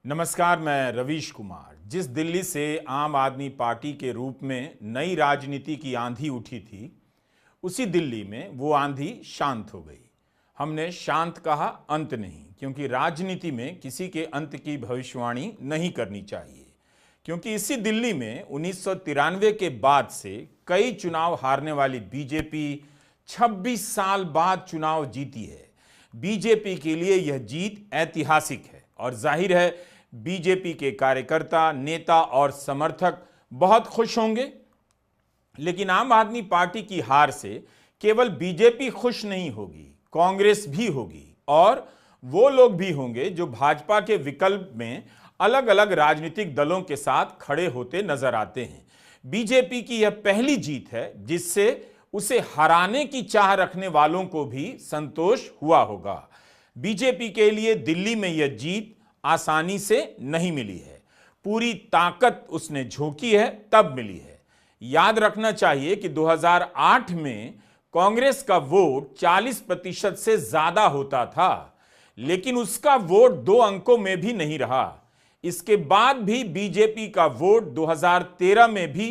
नमस्कार, मैं रवीश कुमार। जिस दिल्ली से आम आदमी पार्टी के रूप में नई राजनीति की आंधी उठी थी, उसी दिल्ली में वो आंधी शांत हो गई। हमने शांत कहा, अंत नहीं, क्योंकि राजनीति में किसी के अंत की भविष्यवाणी नहीं करनी चाहिए। क्योंकि इसी दिल्ली में 1993 के बाद से कई चुनाव हारने वाली बीजेपी 26 साल बाद चुनाव जीती है। बीजेपी के लिए यह जीत ऐतिहासिक है और जाहिर है बीजेपी के कार्यकर्ता, नेता और समर्थक बहुत खुश होंगे। लेकिन आम आदमी पार्टी की हार से केवल बीजेपी खुश नहीं होगी, कांग्रेस भी होगी और वो लोग भी होंगे जो भाजपा के विकल्प में अलग अलग राजनीतिक दलों के साथ खड़े होते नजर आते हैं। बीजेपी की यह पहली जीत है जिससे उसे हराने की चाह रखने वालों को भी संतोष हुआ होगा। बीजेपी के लिए दिल्ली में यह जीत आसानी से नहीं मिली है, पूरी ताकत उसने झोंकी है तब मिली है। याद रखना चाहिए कि 2008 में कांग्रेस का वोट 40% से ज्यादा होता था, लेकिन उसका वोट 2 अंकों में भी नहीं रहा। इसके बाद भी बीजेपी का वोट 2013 में भी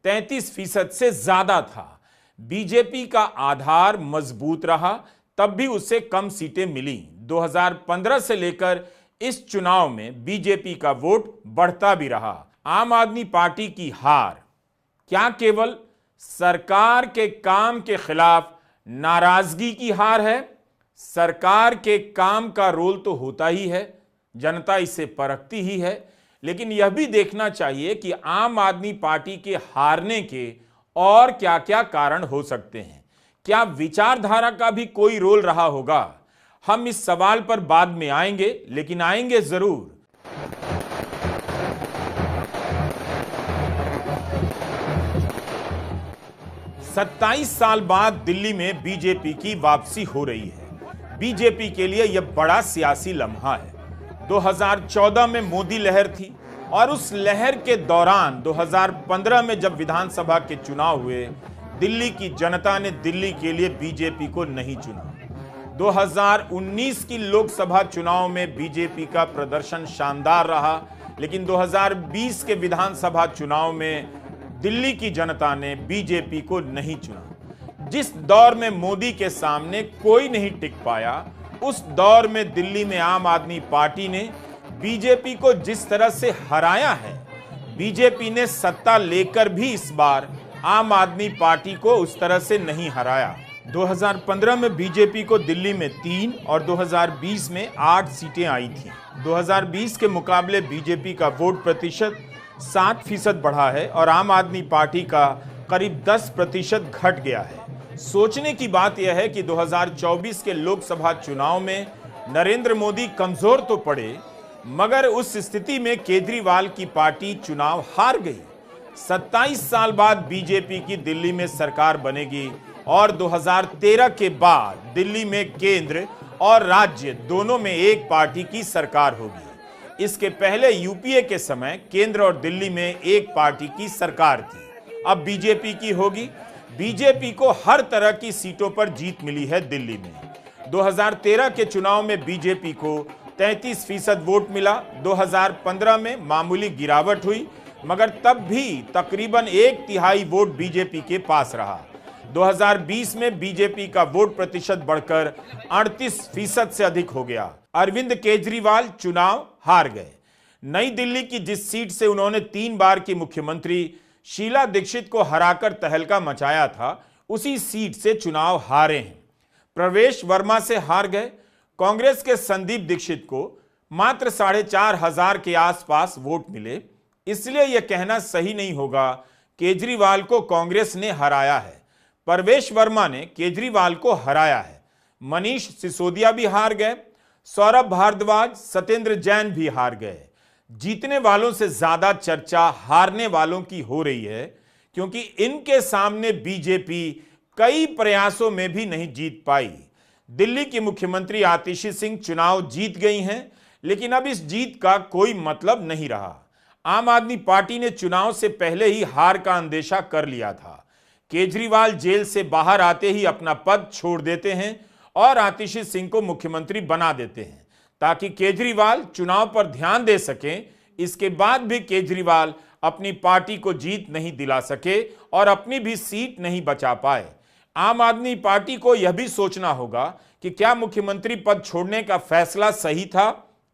33% से ज्यादा था। बीजेपी का आधार मजबूत रहा, तब भी उसे कम सीटें मिली। 2015 से लेकर इस चुनाव में बीजेपी का वोट बढ़ता भी रहा। आम आदमी पार्टी की हार क्या केवल सरकार के काम के खिलाफ नाराजगी की हार है? सरकार के काम का रोल तो होता ही है, जनता इसे परखती ही है, लेकिन यह भी देखना चाहिए कि आम आदमी पार्टी के हारने के और क्या क्या कारण हो सकते हैं। क्या विचारधारा का भी कोई रोल रहा होगा? हम इस सवाल पर बाद में आएंगे, लेकिन आएंगे जरूर। सत्ताईस साल बाद दिल्ली में बीजेपी की वापसी हो रही है। बीजेपी के लिए यह बड़ा सियासी लम्हा है। 2014 में मोदी लहर थी और उस लहर के दौरान 2015 में जब विधानसभा के चुनाव हुए, दिल्ली की जनता ने दिल्ली के लिए बीजेपी को नहीं चुना। 2019 की लोकसभा चुनाव में बीजेपी का प्रदर्शन शानदार रहा, लेकिन 2020 के विधानसभा चुनाव में दिल्ली की जनता ने बीजेपी को नहीं चुना। जिस दौर में मोदी के सामने कोई नहीं टिक पाया, उस दौर में दिल्ली में आम आदमी पार्टी ने बीजेपी को जिस तरह से हराया है, बीजेपी ने सत्ता लेकर भी इस बार आम आदमी पार्टी को उस तरह से नहीं हराया। 2015 में बीजेपी को दिल्ली में 3 और 2020 में 8 सीटें आई थीं। 2020 के मुकाबले बीजेपी का वोट प्रतिशत 7% बढ़ा है और आम आदमी पार्टी का करीब 10% घट गया है। सोचने की बात यह है कि 2024 के लोकसभा चुनाव में नरेंद्र मोदी कमजोर तो पड़े, मगर उस स्थिति में केजरीवाल की पार्टी चुनाव हार गई। 27 साल बाद बीजेपी की दिल्ली में सरकार बनेगी और 2013 के बाद दिल्ली में केंद्र और राज्य दोनों में एक पार्टी की सरकार होगी। इसके पहले यूपीए के समय केंद्र और दिल्ली में एक पार्टी की सरकार थी, अब बीजेपी की होगी। बीजेपी को हर तरह की सीटों पर जीत मिली है दिल्ली में। 2013 के चुनाव में बीजेपी को 33% वोट मिला। 2015 में मामूली गिरावट हुई, मगर तब भी तकरीबन 1/3 वोट बीजेपी के पास रहा। 2020 में बीजेपी का वोट प्रतिशत बढ़कर 38% से अधिक हो गया। अरविंद केजरीवाल चुनाव हार गए। नई दिल्ली की जिस सीट से उन्होंने 3 बार की मुख्यमंत्री शीला दीक्षित को हराकर तहलका मचाया था, उसी सीट से चुनाव हारे हैं। प्रवेश वर्मा से हार गए। कांग्रेस के संदीप दीक्षित को मात्र 4,500 के आसपास वोट मिले, इसलिए यह कहना सही नहीं होगा केजरीवाल को कांग्रेस ने हराया है। प्रवेश वर्मा ने केजरीवाल को हराया है। मनीष सिसोदिया भी हार गए। सौरभ भारद्वाज, सत्येंद्र जैन भी हार गए। जीतने वालों से ज्यादा चर्चा हारने वालों की हो रही है, क्योंकि इनके सामने बीजेपी कई प्रयासों में भी नहीं जीत पाई। दिल्ली की मुख्यमंत्री आतिशी सिंह चुनाव जीत गई हैं, लेकिन अब इस जीत का कोई मतलब नहीं रहा। आम आदमी पार्टी ने चुनाव से पहले ही हार का अंदेशा कर लिया था। केजरीवाल जेल से बाहर आते ही अपना पद छोड़ देते हैं और आतिशी सिंह को मुख्यमंत्री बना देते हैं, ताकि केजरीवाल चुनाव पर ध्यान दे सकें। इसके बाद भी केजरीवाल अपनी पार्टी को जीत नहीं दिला सके और अपनी भी सीट नहीं बचा पाए। आम आदमी पार्टी को यह भी सोचना होगा कि क्या मुख्यमंत्री पद छोड़ने का फैसला सही था।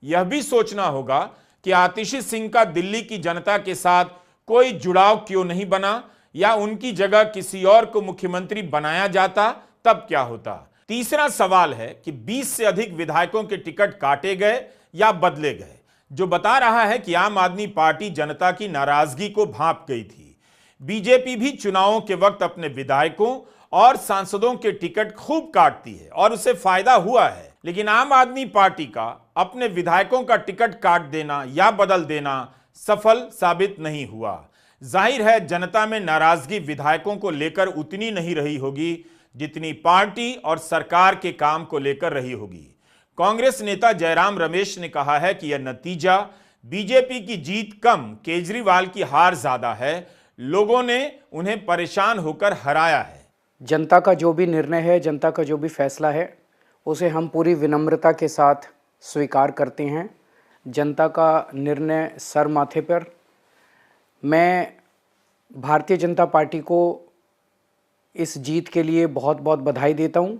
यह भी सोचना होगा कि आतिशी सिंह का दिल्ली की जनता के साथ कोई जुड़ाव क्यों नहीं बना, या उनकी जगह किसी और को मुख्यमंत्री बनाया जाता तब क्या होता। तीसरा सवाल है कि 20 से अधिक विधायकों के टिकट काटे गए या बदले गए, जो बता रहा है कि आम आदमी पार्टी जनता की नाराजगी को भांप गई थी। बीजेपी भी चुनावों के वक्त अपने विधायकों और सांसदों के टिकट खूब काटती है और उसे फायदा हुआ है, लेकिन आम आदमी पार्टी का अपने विधायकों का टिकट काट देना या बदल देना सफल साबित नहीं हुआ। जाहिर है जनता में नाराजगी विधायकों को लेकर उतनी नहीं रही होगी जितनी पार्टी और सरकार के काम को लेकर रही होगी। कांग्रेस नेता जयराम रमेश ने कहा है कि यह नतीजा बीजेपी की जीत कम, केजरीवाल की हार ज्यादा है। लोगों ने उन्हें परेशान होकर हराया है। जनता का जो भी निर्णय है, जनता का जो भी फैसला है, उसे हम पूरी विनम्रता के साथ स्वीकार करते हैं। जनता का निर्णय सर माथे पर। मैं भारतीय जनता पार्टी को इस जीत के लिए बहुत बहुत बधाई देता हूं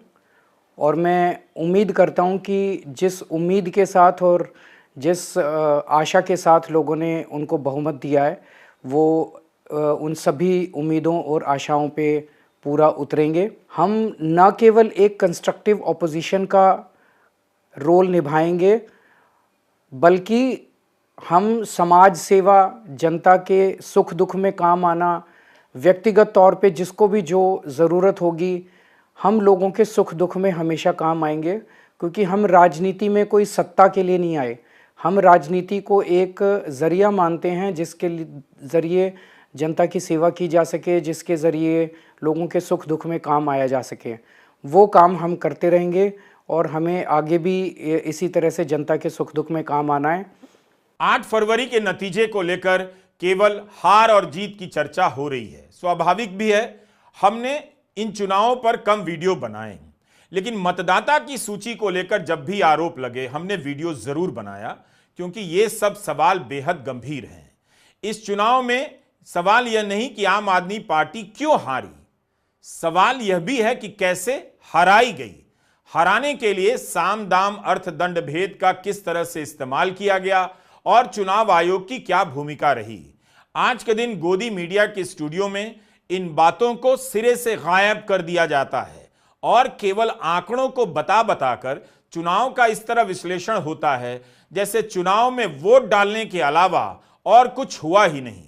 और मैं उम्मीद करता हूं कि जिस उम्मीद के साथ और जिस आशा के साथ लोगों ने उनको बहुमत दिया है, वो उन सभी उम्मीदों और आशाओं पे पूरा उतरेंगे। हम न केवल एक कंस्ट्रक्टिव ऑपोजिशन का रोल निभाएंगे, बल्कि हम समाज सेवा, जनता के सुख दुख में काम आना, व्यक्तिगत तौर पे जिसको भी जो ज़रूरत होगी, हम लोगों के सुख दुख में हमेशा काम आएंगे। क्योंकि हम राजनीति में कोई सत्ता के लिए नहीं आए, हम राजनीति को एक ज़रिया मानते हैं जिसके ज़रिए जनता की सेवा की जा सके, जिसके ज़रिए लोगों के सुख दुख में काम आया जा सके। वो काम हम करते रहेंगे और हमें आगे भी इसी तरह से जनता के सुख दुख में काम आना है। 8 फरवरी के नतीजे को लेकर केवल हार और जीत की चर्चा हो रही है। स्वाभाविक भी है, हमने इन चुनावों पर कम वीडियो बनाए, लेकिन मतदाता की सूची को लेकर जब भी आरोप लगे हमने वीडियो जरूर बनाया, क्योंकि ये सब सवाल बेहद गंभीर हैं। इस चुनाव में सवाल यह नहीं कि आम आदमी पार्टी क्यों हारी, सवाल यह भी है कि कैसे हराई गई। हराने के लिए साम दाम अर्थ दंड भेद का किस तरह से इस्तेमाल किया गया और चुनाव आयोग की क्या भूमिका रही। आज के दिन गोदी मीडिया के स्टूडियो में इन बातों को सिरे से गायब कर दिया जाता है और केवल आंकड़ों को बता बताकर चुनाव का इस तरह विश्लेषण होता है जैसे चुनाव में वोट डालने के अलावा और कुछ हुआ ही नहीं।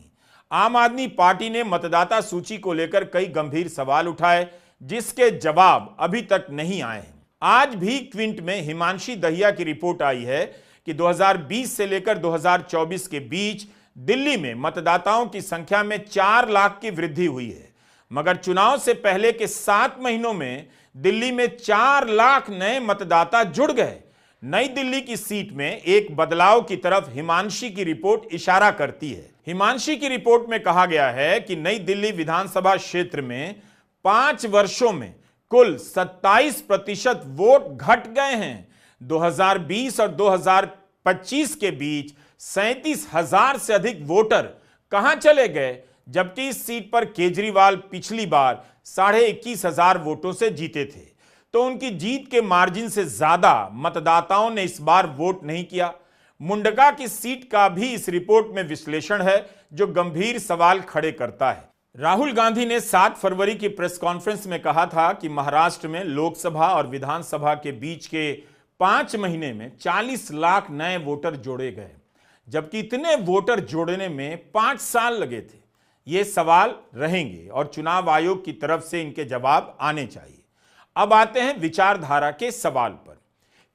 आम आदमी पार्टी ने मतदाता सूची को लेकर कई गंभीर सवाल उठाए, जिसके जवाब अभी तक नहीं आए हैं। आज भी क्विंट में हिमांशी दहिया की रिपोर्ट आई है कि 2020 से लेकर 2024 के बीच दिल्ली में मतदाताओं की संख्या में 4 लाख की वृद्धि हुई है, मगर चुनाव से पहले के 7 महीनों में दिल्ली में 4 लाख नए मतदाता जुड़ गए। नई दिल्ली की सीट में एक बदलाव की तरफ हिमांशी की रिपोर्ट इशारा करती है। हिमांशी की रिपोर्ट में कहा गया है कि नई दिल्ली विधानसभा क्षेत्र में 5 वर्षों में कुल 27% वोट घट गए हैं। 2020 और 2025 के बीच 37,000 से अधिक वोटर कहां चले गए, जबकि इस सीट पर केजरीवाल पिछली बार 21,500 वोटों से जीते थे। तो उनकी जीत के मार्जिन से ज्यादा मतदाताओं ने इस बार वोट नहीं किया। मुंडका की सीट का भी इस रिपोर्ट में विश्लेषण है जो गंभीर सवाल खड़े करता है। राहुल गांधी ने 7 फरवरी की प्रेस कॉन्फ्रेंस में कहा था कि महाराष्ट्र में लोकसभा और विधानसभा के बीच के 5 महीने में 40 लाख नए वोटर जोड़े गए, जबकि इतने वोटर जोड़ने में 5 साल लगे थे। ये सवाल रहेंगे और चुनाव आयोग की तरफ से इनके जवाब आने चाहिए। अब आते हैं विचारधारा के सवाल पर।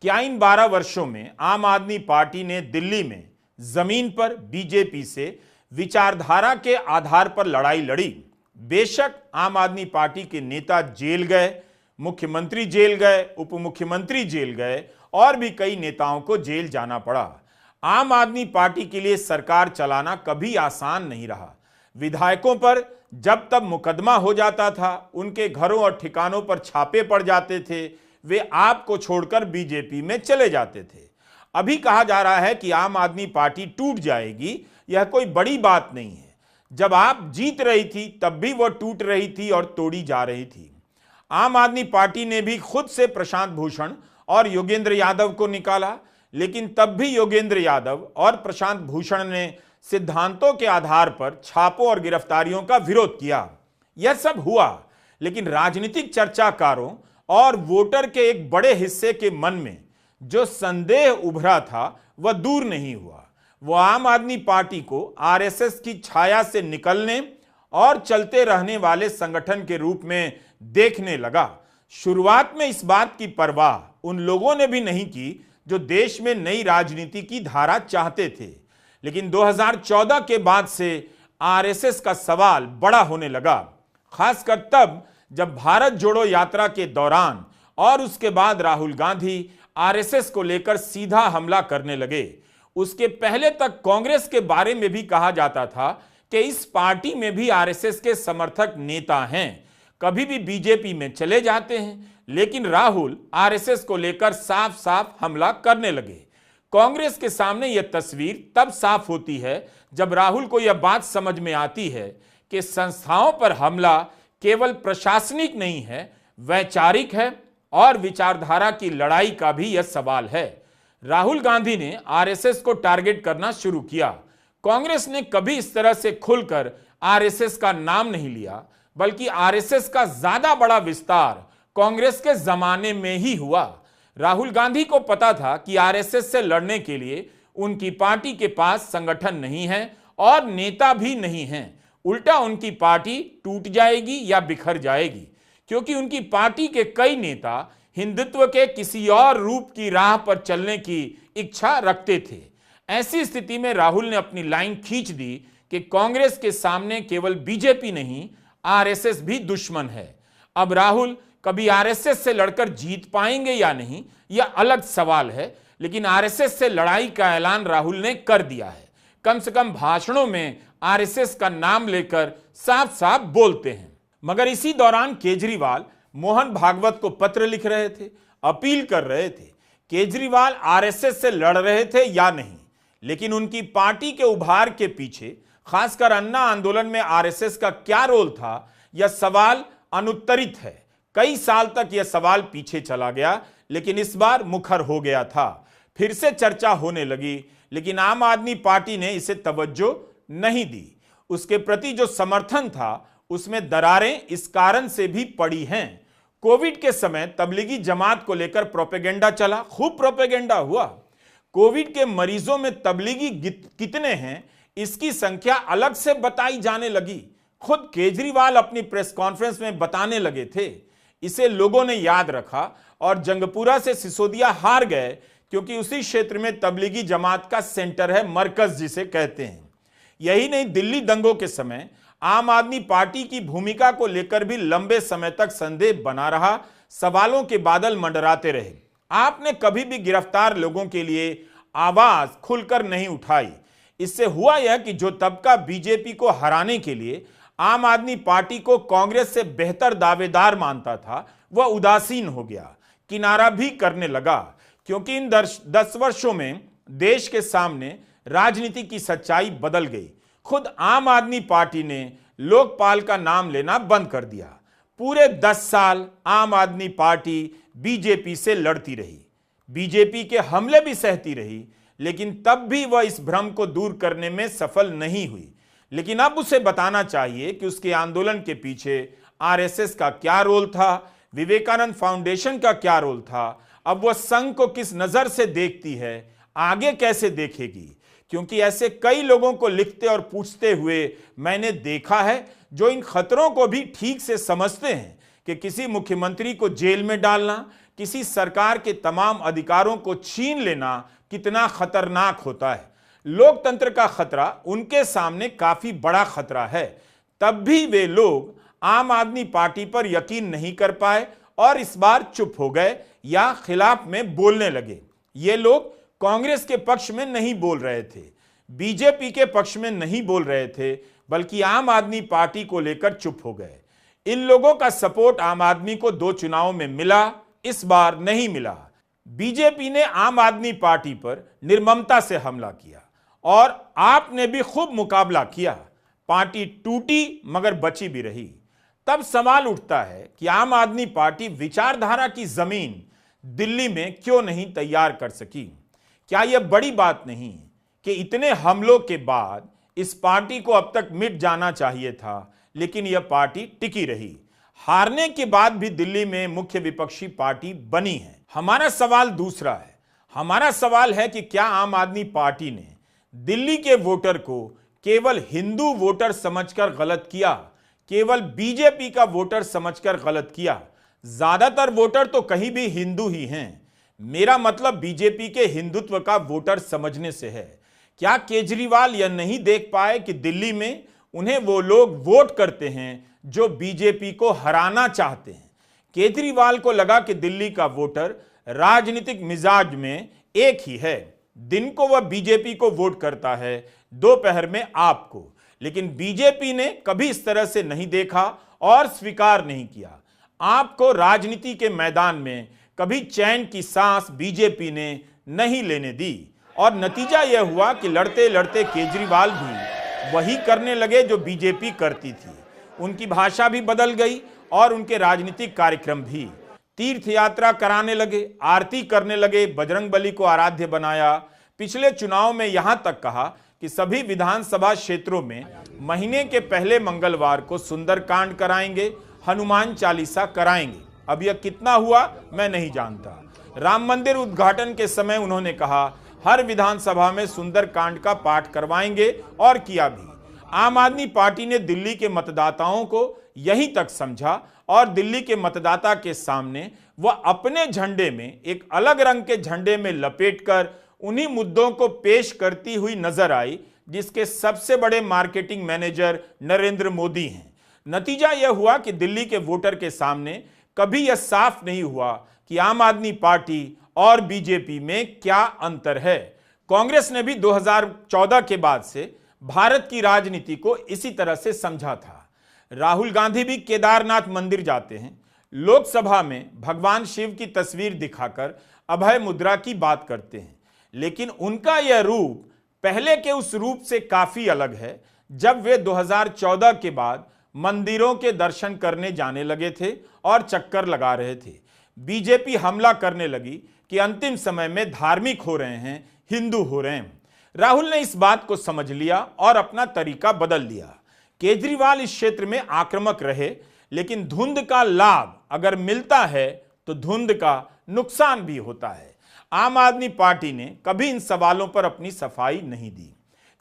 क्या इन 12 वर्षों में आम आदमी पार्टी ने दिल्ली में जमीन पर बीजेपी से विचारधारा के आधार पर लड़ाई लड़ी? बेशक आम आदमी पार्टी के नेता जेल गए, मुख्यमंत्री जेल गए, उप मुख्यमंत्री जेल गए और भी कई नेताओं को जेल जाना पड़ा। आम आदमी पार्टी के लिए सरकार चलाना कभी आसान नहीं रहा। विधायकों पर जब तब मुकदमा हो जाता था, उनके घरों और ठिकानों पर छापे पड़ जाते थे, वे आपको छोड़कर बीजेपी में चले जाते थे। अभी कहा जा रहा है कि आम आदमी पार्टी टूट जाएगी, यह कोई बड़ी बात नहीं है। जब आप जीत रही थी तब भी वो टूट रही थी और तोड़ी जा रही थी। आम आदमी पार्टी ने भी खुद से प्रशांत भूषण और योगेंद्र यादव को निकाला, लेकिन तब भी योगेंद्र यादव और प्रशांत भूषण ने सिद्धांतों के आधार पर छापों और गिरफ्तारियों का विरोध किया। यह सब हुआ, लेकिन राजनीतिक चर्चाकारों और वोटर के एक बड़े हिस्से के मन में जो संदेह उभरा था वह दूर नहीं हुआ। वो आम आदमी पार्टी को आरएसएस की छाया से निकलने और चलते रहने वाले संगठन के रूप में देखने लगा। शुरुआत में इस बात की परवाह उन लोगों ने भी नहीं की जो देश में नई राजनीति की धारा चाहते थे, लेकिन 2014 के बाद से आरएसएस का सवाल बड़ा होने लगा, खासकर तब जब भारत जोड़ो यात्रा के दौरान और उसके बाद राहुल गांधी आरएसएस को लेकर सीधा हमला करने लगे। उसके पहले तक कांग्रेस के बारे में भी कहा जाता था कि इस पार्टी में भी आरएसएस के समर्थक नेता हैं, कभी भी बीजेपी में चले जाते हैं, लेकिन राहुल आरएसएस को लेकर साफ साफ हमला करने लगे। कांग्रेस के सामने यह तस्वीर तब साफ होती है जब राहुल को यह बात समझ में आती है कि संस्थाओं पर हमला केवल प्रशासनिक नहीं है, वैचारिक है और विचारधारा की लड़ाई का भी यह सवाल है। राहुल गांधी ने आरएसएस को टारगेट करना शुरू किया। कांग्रेस ने कभी इस तरह से खुलकर आरएसएस का नाम नहीं लिया, बल्कि आरएसएस का ज्यादा बड़ा विस्तार कांग्रेस के जमाने में ही हुआ। राहुल गांधी को पता था कि आरएसएस से लड़ने के लिए उनकी पार्टी के पास संगठन नहीं है और नेता भी नहीं है। उल्टा उनकी पार्टी टूट जाएगी या बिखर जाएगी, क्योंकि उनकी पार्टी के कई नेता हिंदुत्व के किसी और रूप की राह पर चलने की इच्छा रखते थे। ऐसी स्थिति में राहुल ने अपनी लाइन खींच दी कि कांग्रेस के सामने केवल बीजेपी नहीं, आरएसएस भी दुश्मन है। अब राहुल कभी आरएसएस से लड़कर जीत पाएंगे या नहीं, यह अलग सवाल है, लेकिन आरएसएस से लड़ाई का ऐलान राहुल ने कर दिया है। कम से कम भाषणों में आरएसएस का नाम लेकर साफ साफ बोलते हैं। मगर इसी दौरान केजरीवाल मोहन भागवत को पत्र लिख रहे थे, अपील कर रहे थे। केजरीवाल आरएसएस से लड़ रहे थे या नहीं, लेकिन उनकी पार्टी के उभार के पीछे, खासकर अन्ना आंदोलन में आरएसएस का क्या रोल था, यह सवाल अनुत्तरित है। कई साल तक यह सवाल पीछे चला गया, लेकिन इस बार मुखर हो गया था। फिर से चर्चा होने लगी, लेकिन आम आदमी पार्टी ने इसे तवज्जो नहीं दी। उसके प्रति जो समर्थन था उसमें दरारें इस कारण से भी पड़ी हैं। कोविड के समय तबलीगी जमात को लेकर प्रोपेगेंडा चला, खूब प्रोपेगेंडा हुआ। कोविड के मरीजों में तबलीगी कितने हैं इसकी संख्या अलग से बताई जाने लगी। खुद केजरीवाल अपनी प्रेस कॉन्फ्रेंस में बताने लगे थे। इसे लोगों ने याद रखा और जंगपुरा से सिसोदिया हार गए, क्योंकि उसी क्षेत्र में तबलीगी जमात का सेंटर है, मरकज जिसे कहते हैं। यही नहीं, दिल्ली दंगों के समय आम आदमी पार्टी की भूमिका को लेकर भी लंबे समय तक संदेह बना रहा, सवालों के बादल मंडराते रहे। आपने कभी भी गिरफ्तार लोगों के लिए आवाज खुलकर नहीं उठाई। इससे हुआ यह कि जो तबका बीजेपी को हराने के लिए आम आदमी पार्टी को कांग्रेस से बेहतर दावेदार मानता था, वह उदासीन हो गया, किनारा भी करने लगा। क्योंकि इन 10 वर्षों में देश के सामने राजनीति की सच्चाई बदल गई। खुद आम आदमी पार्टी ने लोकपाल का नाम लेना बंद कर दिया। पूरे 10 साल आम आदमी पार्टी बीजेपी से लड़ती रही, बीजेपी के हमले भी सहती रही, लेकिन तब भी वह इस भ्रम को दूर करने में सफल नहीं हुई। लेकिन अब उसे बताना चाहिए कि उसके आंदोलन के पीछे आरएसएस का क्या रोल था, विवेकानंद फाउंडेशन का क्या रोल था, अब वह संघ को किस नजर से देखती है, आगे कैसे देखेगी। क्योंकि ऐसे कई लोगों को लिखते और पूछते हुए मैंने देखा है जो इन खतरों को भी ठीक से समझते हैं कि किसी मुख्यमंत्री को जेल में डालना, किसी सरकार के तमाम अधिकारों को छीन लेना कितना खतरनाक होता है। लोकतंत्र का खतरा उनके सामने काफी बड़ा खतरा है। तब भी वे लोग आम आदमी पार्टी पर यकीन नहीं कर पाए और इस बार चुप हो गए या खिलाफ में बोलने लगे। ये लोग कांग्रेस के पक्ष में नहीं बोल रहे थे, बीजेपी के पक्ष में नहीं बोल रहे थे, बल्कि आम आदमी पार्टी को लेकर चुप हो गए। इन लोगों का सपोर्ट आम आदमी को 2 चुनावों में मिला, इस बार नहीं मिला। बीजेपी ने आम आदमी पार्टी पर निर्ममता से हमला किया और आपने भी खूब मुकाबला किया। पार्टी टूटी मगर बची भी रही। तब सवाल उठता है कि आम आदमी पार्टी विचारधारा की जमीन दिल्ली में क्यों नहीं तैयार कर सकी? क्या यह बड़ी बात नहीं कि इतने हमलों के बाद इस पार्टी को अब तक मिट जाना चाहिए था, लेकिन यह पार्टी टिकी रही। हारने के बाद भी दिल्ली में मुख्य विपक्षी पार्टी बनी है। हमारा सवाल दूसरा है। हमारा सवाल है कि क्या आम आदमी पार्टी ने दिल्ली के वोटर को केवल हिंदू वोटर समझकर गलत किया, केवल बीजेपी का वोटर समझकर गलत किया? ज्यादातर वोटर तो कहीं भी हिंदू ही हैं। मेरा मतलब बीजेपी के हिंदुत्व का वोटर समझने से है। क्या केजरीवाल यह नहीं देख पाए कि दिल्ली में उन्हें वो लोग वोट करते हैं जो बीजेपी को हराना चाहते हैं? केजरीवाल को लगा कि दिल्ली का वोटर राजनीतिक मिजाज में एक ही है। दिन को वह बीजेपी को वोट करता है, दोपहर में आपको। लेकिन बीजेपी ने कभी इस तरह से नहीं देखा और स्वीकार नहीं किया। आपको राजनीति के मैदान में कभी चैन की सांस बीजेपी ने नहीं लेने दी और नतीजा यह हुआ कि लड़ते लड़ते केजरीवाल भी वही करने लगे जो बीजेपी करती थी। उनकी भाषा भी बदल गई और उनके राजनीतिक कार्यक्रम भी। तीर्थ यात्रा कराने लगे, आरती करने लगे, बजरंगबली को आराध्य बनाया। पिछले चुनाव में यहां तक कहा कि सभी विधानसभा क्षेत्रों में महीने के पहले मंगलवार को सुंदरकांड कराएंगे, हनुमान चालीसा कराएंगे। अब यह कितना हुआ मैं नहीं जानता। राम मंदिर उद्घाटन के समय उन्होंने कहा हर विधानसभा में सुंदरकांड का पाठ करवाएंगे और किया भी। आम आदमी पार्टी ने दिल्ली के मतदाताओं को यहीं तक समझा और दिल्ली के मतदाता के सामने वह अपने झंडे में एक अलग रंग के झंडे में लपेटकर उन्हीं मुद्दों को पेश करती हुई नजर आई जिसके सबसे बड़े मार्केटिंग मैनेजर नरेंद्र मोदी हैं। नतीजा यह हुआ कि दिल्ली के वोटर के सामने कभी यह साफ नहीं हुआ कि आम आदमी पार्टी और बीजेपी में क्या अंतर है। कांग्रेस ने भी 2014 के बाद से भारत की राजनीति को इसी तरह से समझा था। राहुल गांधी भी केदारनाथ मंदिर जाते हैं, लोकसभा में भगवान शिव की तस्वीर दिखाकर अभय मुद्रा की बात करते हैं, लेकिन उनका यह रूप पहले के उस रूप से काफी अलग है जब वे 2014 के बाद मंदिरों के दर्शन करने जाने लगे थे और चक्कर लगा रहे थे। बीजेपी हमला करने लगी कि अंतिम समय में धार्मिक हो रहे हैं, हिंदू हो रहे हैं। राहुल ने इस बात को समझ लिया और अपना तरीका बदल लिया। केजरीवाल इस क्षेत्र में आक्रामक रहे, लेकिन धुंध का लाभ अगर मिलता है तो धुंध का नुकसान भी होता है। आम आदमी पार्टी ने कभी इन सवालों पर अपनी सफाई नहीं दी।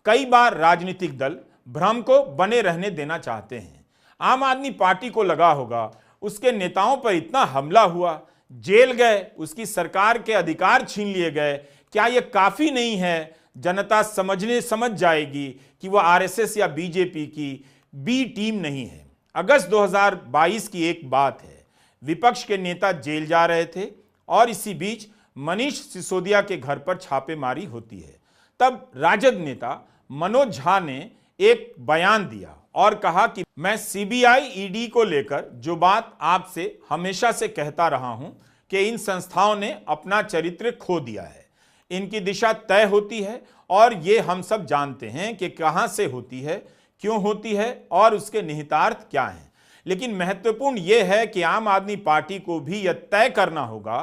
कई बार राजनीतिक दल भ्रम को बने रहने देना चाहते हैं। आम आदमी पार्टी को लगा होगा उसके नेताओं पर इतना हमला हुआ, जेल गए, उसकी सरकार के अधिकार छीन लिए गए, क्या यह काफी नहीं है? जनता समझ जाएगी कि वह आरएसएस या बीजेपी की बी टीम नहीं है। अगस्त 2022 की एक बात है, विपक्ष के नेता जेल जा रहे थे और इसी बीच मनीष सिसोदिया के घर पर छापेमारी होती है। तब राजद नेता मनोज झा ने एक बयान दिया और कहा कि मैं सीबीआई ईडी को लेकर जो बात आपसे हमेशा से कहता रहा हूं कि इन संस्थाओं ने अपना चरित्र खो दिया है, इनकी दिशा तय होती है और ये हम सब जानते हैं कि कहां से होती है, क्यों होती है और उसके निहितार्थ क्या हैं। लेकिन महत्वपूर्ण यह है कि आम आदमी पार्टी को भी यह तय करना होगा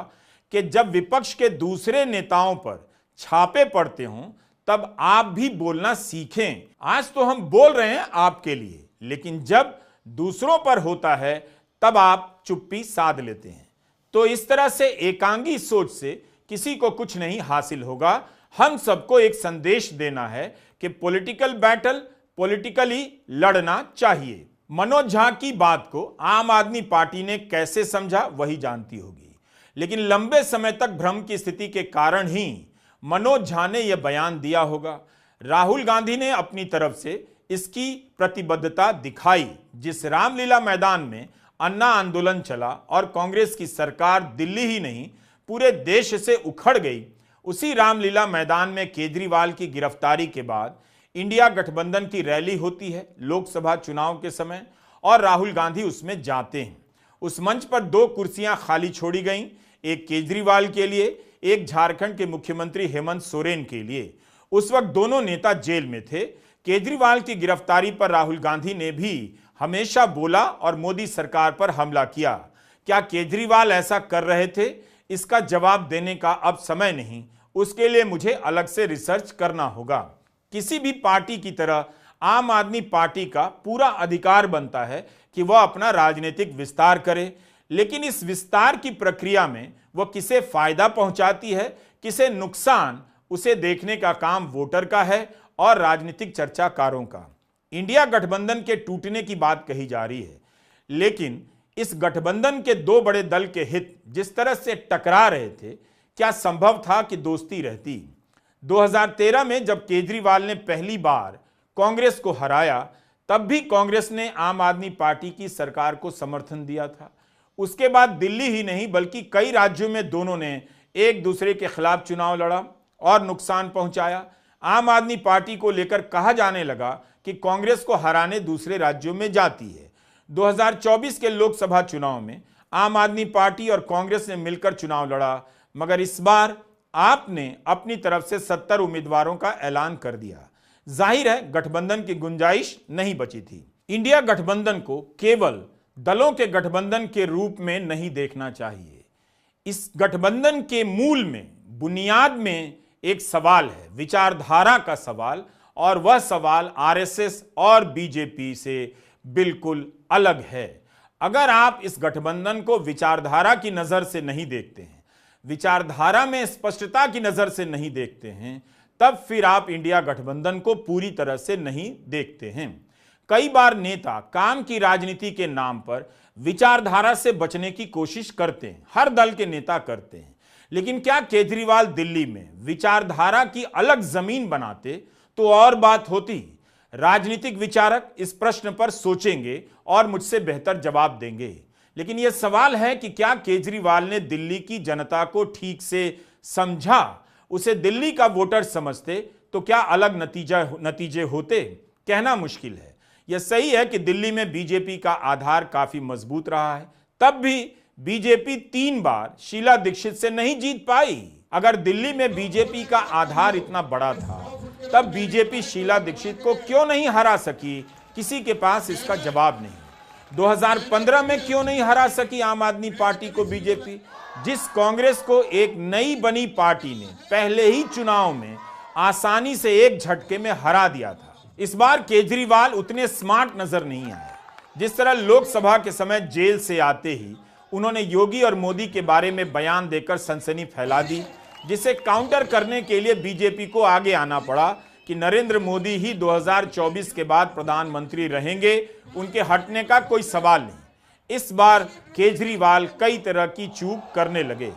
कि जब विपक्ष के दूसरे नेताओं पर छापे पड़ते हों तब आप भी बोलना सीखें। आज तो हम बोल रहे हैं आपके लिए, लेकिन जब दूसरों पर होता है तब आप चुप्पी साध लेते हैं। तो इस तरह से एकांगी सोच से किसी को कुछ नहीं हासिल होगा। हम सबको एक संदेश देना है कि पॉलिटिकल बैटल पॉलिटिकली लड़ना चाहिए। मनोज झा की बात को आम आदमी पार्टी ने कैसे समझा वही जानती होगी, लेकिन लंबे समय तक भ्रम की स्थिति के कारण ही मनोज झा ने यह बयान दिया होगा। राहुल गांधी ने अपनी तरफ से इसकी प्रतिबद्धता दिखाई। जिस रामलीला मैदान में अन्ना आंदोलन चला और कांग्रेस की सरकार दिल्ली ही नहीं पूरे देश से उखड़ गई, उसी रामलीला मैदान में केजरीवाल की गिरफ्तारी के बाद इंडिया गठबंधन की रैली होती है लोकसभा चुनाव के समय और राहुल गांधी उसमें जाते हैं। उस मंच पर 2 कुर्सियां खाली छोड़ी गईं, एक केजरीवाल के लिए, एक झारखंड के मुख्यमंत्री हेमंत सोरेन के लिए। उस वक्त दोनों नेता जेल में थे। केजरीवाल की गिरफ्तारी पर राहुल गांधी ने भी हमेशा बोला और मोदी सरकार पर हमला किया। क्या केजरीवाल ऐसा कर रहे थे? इसका जवाब देने का अब समय नहीं, उसके लिए मुझे अलग से रिसर्च करना होगा। किसी भी पार्टी की तरह आम आदमी पार्टी का पूरा अधिकार बनता है कि वह अपना राजनीतिक विस्तार करे, लेकिन इस विस्तार की प्रक्रिया में वह किसे फायदा पहुंचाती है, किसे नुकसान, उसे देखने का काम वोटर का है और राजनीतिक चर्चाकारों का। इंडिया गठबंधन के टूटने की बात कही जा रही है, लेकिन इस गठबंधन के दो बड़े दल के हित जिस तरह से टकरा रहे थे, क्या संभव था कि दोस्ती रहती? 2013 में जब केजरीवाल ने पहली बार कांग्रेस को हराया, तब भी कांग्रेस ने आम आदमी पार्टी की सरकार को समर्थन दिया था। उसके बाद दिल्ली ही नहीं बल्कि कई राज्यों में दोनों ने एक दूसरे के खिलाफ चुनाव लड़ा और नुकसान पहुंचाया। आम आदमी पार्टी को लेकर कहा जाने लगा कि कांग्रेस को हराने दूसरे राज्यों में जाती है। 2024 के लोकसभा चुनाव में आम आदमी पार्टी और कांग्रेस ने मिलकर चुनाव लड़ा, मगर इस बार आपने अपनी तरफ से 70 उम्मीदवारों का ऐलान कर दिया। जाहिर है गठबंधन की गुंजाइश नहीं बची थी। इंडिया गठबंधन को केवल दलों के गठबंधन के रूप में नहीं देखना चाहिए। इस गठबंधन के मूल में, बुनियाद में एक सवाल है, विचारधारा का सवाल, और वह सवाल आरएसएस और बीजेपी से बिल्कुल अलग है। अगर आप इस गठबंधन को विचारधारा की नजर से नहीं देखते हैं, विचारधारा में स्पष्टता की नजर से नहीं देखते हैं, तब फिर आप इंडिया गठबंधन को पूरी तरह से नहीं देखते हैं। कई बार नेता काम की राजनीति के नाम पर विचारधारा से बचने की कोशिश करते हैं, हर दल के नेता करते हैं, लेकिन क्या केजरीवाल दिल्ली में विचारधारा की अलग जमीन बनाते तो और बात होती। राजनीतिक विचारक इस प्रश्न पर सोचेंगे और मुझसे बेहतर जवाब देंगे, लेकिन यह सवाल है कि क्या केजरीवाल ने दिल्ली की जनता को ठीक से समझा? उसे दिल्ली का वोटर समझते तो क्या अलग नतीजे होते? कहना मुश्किल है। यह सही है कि दिल्ली में बीजेपी का आधार काफी मजबूत रहा है, तब भी बीजेपी 3 बार शीला दीक्षित से नहीं जीत पाई। अगर दिल्ली में बीजेपी का आधार इतना बड़ा था, तब बीजेपी शीला दीक्षित को क्यों नहीं हरा सकी? किसी के पास इसका जवाब नहीं। 2015 में क्यों नहीं हरा सकी आम आदमी पार्टी को बीजेपी, जिस कांग्रेस को एक नई बनी पार्टी ने पहले ही चुनाव में आसानी से एक झटके में हरा दिया था? इस बार केजरीवाल उतने स्मार्ट नजर नहीं आए। जिस तरह लोकसभा के समय जेल से आते ही उन्होंने योगी और मोदी के बारे में बयान देकर सनसनी फैला दी, जिसे काउंटर करने के लिए बीजेपी को आगे आना पड़ा कि नरेंद्र मोदी ही 2024 के बाद प्रधानमंत्री रहेंगे, उनके हटने का कोई सवाल नहीं। इस बार केजरीवाल कई तरह की चूक करने लगे।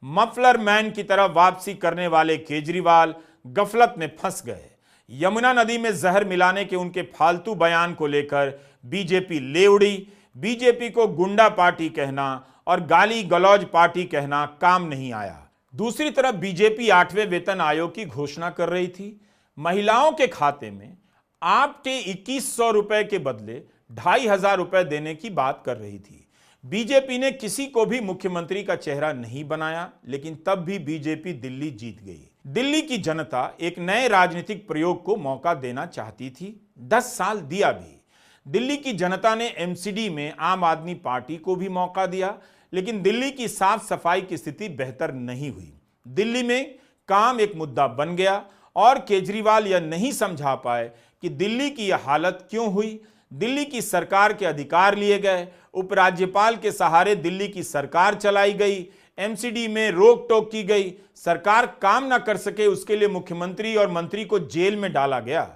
मफलर मैन की तरह वापसी करने वाले केजरीवाल गफलत में फंस गए। यमुना नदी में जहर मिलाने के उनके फालतू बयान को लेकर बीजेपी ले उड़ी। बीजेपी को गुंडा पार्टी कहना और गाली गलौज पार्टी कहना काम नहीं आया। दूसरी तरफ बीजेपी 8वें वेतन आयोग की घोषणा कर रही थी। महिलाओं के खाते में आपके 2100 रुपए के बदले 2500 रुपए देने की बात कर रही थी। बीजेपी ने किसी को भी मुख्यमंत्री का चेहरा नहीं बनाया, लेकिन तब भी बीजेपी दिल्ली जीत गई। दिल्ली की जनता एक नए राजनीतिक प्रयोग को मौका देना चाहती थी। 10 साल दिया भी। दिल्ली की जनता ने एमसीडी में आम आदमी पार्टी को भी मौका दिया, लेकिन दिल्ली की साफ सफाई की स्थिति बेहतर नहीं हुई। दिल्ली में काम एक मुद्दा बन गया और केजरीवाल यह नहीं समझा पाए कि दिल्ली की यह हालत क्यों हुई। दिल्ली की सरकार के अधिकार लिए गए, उपराज्यपाल के सहारे दिल्ली की सरकार चलाई गई, एमसीडी में रोक टोक की गई, सरकार काम न कर सके उसके लिए मुख्यमंत्री और मंत्री को जेल में डाला गया।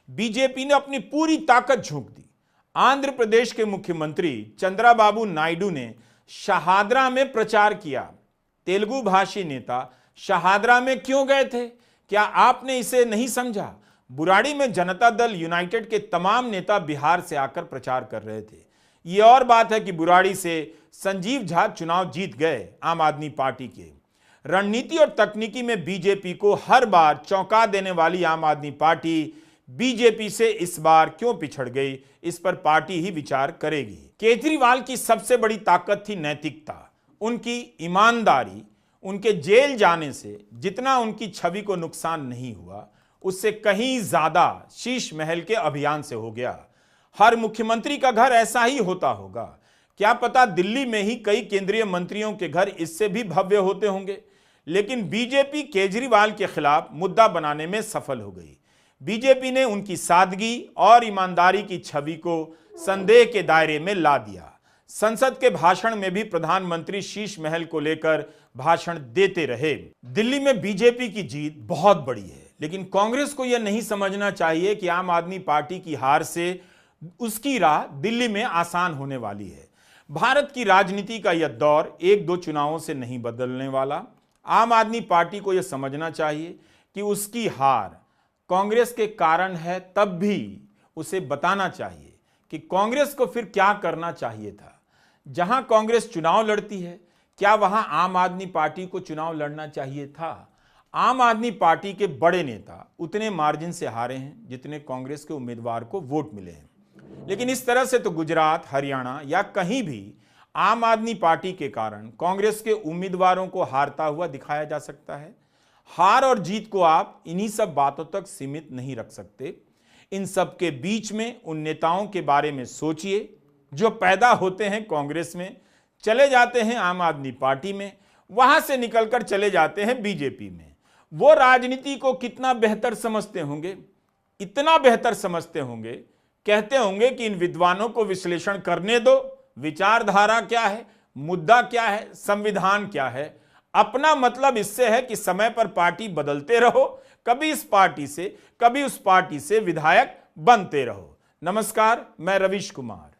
बीजेपी ने अपनी पूरी ताकत झोंक दी। आंध्र प्रदेश के मुख्यमंत्री चंद्राबाबू नायडू ने शहादरा में प्रचार किया। तेलुगु भाषी नेता शहादरा में क्यों गए थे? क्या आपने इसे नहीं समझा? बुराड़ी में जनता दल यूनाइटेड के तमाम नेता बिहार से आकर प्रचार कर रहे थे। यह और बात है कि बुराड़ी से संजीव झा चुनाव जीत गए आम आदमी पार्टी के। रणनीति और तकनीकी में बीजेपी को हर बार चौंका देने वाली आम आदमी पार्टी बीजेपी से इस बार क्यों पिछड़ गई, इस पर पार्टी ही विचार करेगी। केजरीवाल की सबसे बड़ी ताकत थी नैतिकता, उनकी ईमानदारी, उनके जेल जाने से जितना उनकी छवि को नुकसान नहीं हुआ, उससे कहीं ज्यादा शीश महल के अभियान से हो गया। हर मुख्यमंत्री का घर ऐसा ही होता होगा। क्या पता दिल्ली में ही कई केंद्रीय मंत्रियों के घर इससे भी भव्य होते होंगे। लेकिन बीजेपी केजरीवाल के खिलाफ मुद्दा बनाने में सफल हो गई। बीजेपी ने उनकी सादगी और ईमानदारी की छवि को संदेह के दायरे में ला दिया। संसद के भाषण में भी प्रधानमंत्री शीश महल को लेकर भाषण देते रहे। दिल्ली में बीजेपी की जीत बहुत बड़ी है, लेकिन कांग्रेस को यह नहीं समझना चाहिए कि आम आदमी पार्टी की हार से उसकी राह दिल्ली में आसान होने वाली है। भारत की राजनीति का यह दौर एक दो चुनावों से नहीं बदलने वाला। आम आदमी पार्टी को यह समझना चाहिए कि उसकी हार कांग्रेस के कारण है, तब भी उसे बताना चाहिए कि कांग्रेस को फिर क्या करना चाहिए था। जहां कांग्रेस चुनाव लड़ती है, क्या वहां आम आदमी पार्टी को चुनाव लड़ना चाहिए था? आम आदमी पार्टी के बड़े नेता उतने मार्जिन से हारे हैं जितने कांग्रेस के उम्मीदवार को वोट मिले हैं। लेकिन इस तरह से तो गुजरात, हरियाणा या कहीं भी आम आदमी पार्टी के कारण कांग्रेस के उम्मीदवारों को हारता हुआ दिखाया जा सकता है। हार और जीत को आप इन्हीं सब बातों तक सीमित नहीं रख सकते। इन सब के बीच में उन नेताओं के बारे में सोचिए जो पैदा होते हैं कांग्रेस में, चले जाते हैं आम आदमी पार्टी में, वहां से निकलकर चले जाते हैं बीजेपी में। वो राजनीति को कितना बेहतर समझते होंगे, इतना बेहतर समझते होंगे, कहते होंगे कि इन विद्वानों को विश्लेषण करने दो, विचारधारा क्या है, मुद्दा क्या है, संविधान क्या है। अपना मतलब इससे है कि समय पर पार्टी बदलते रहो, कभी इस पार्टी से कभी उस पार्टी से विधायक बनते रहो। नमस्कार, मैं रवीश कुमार।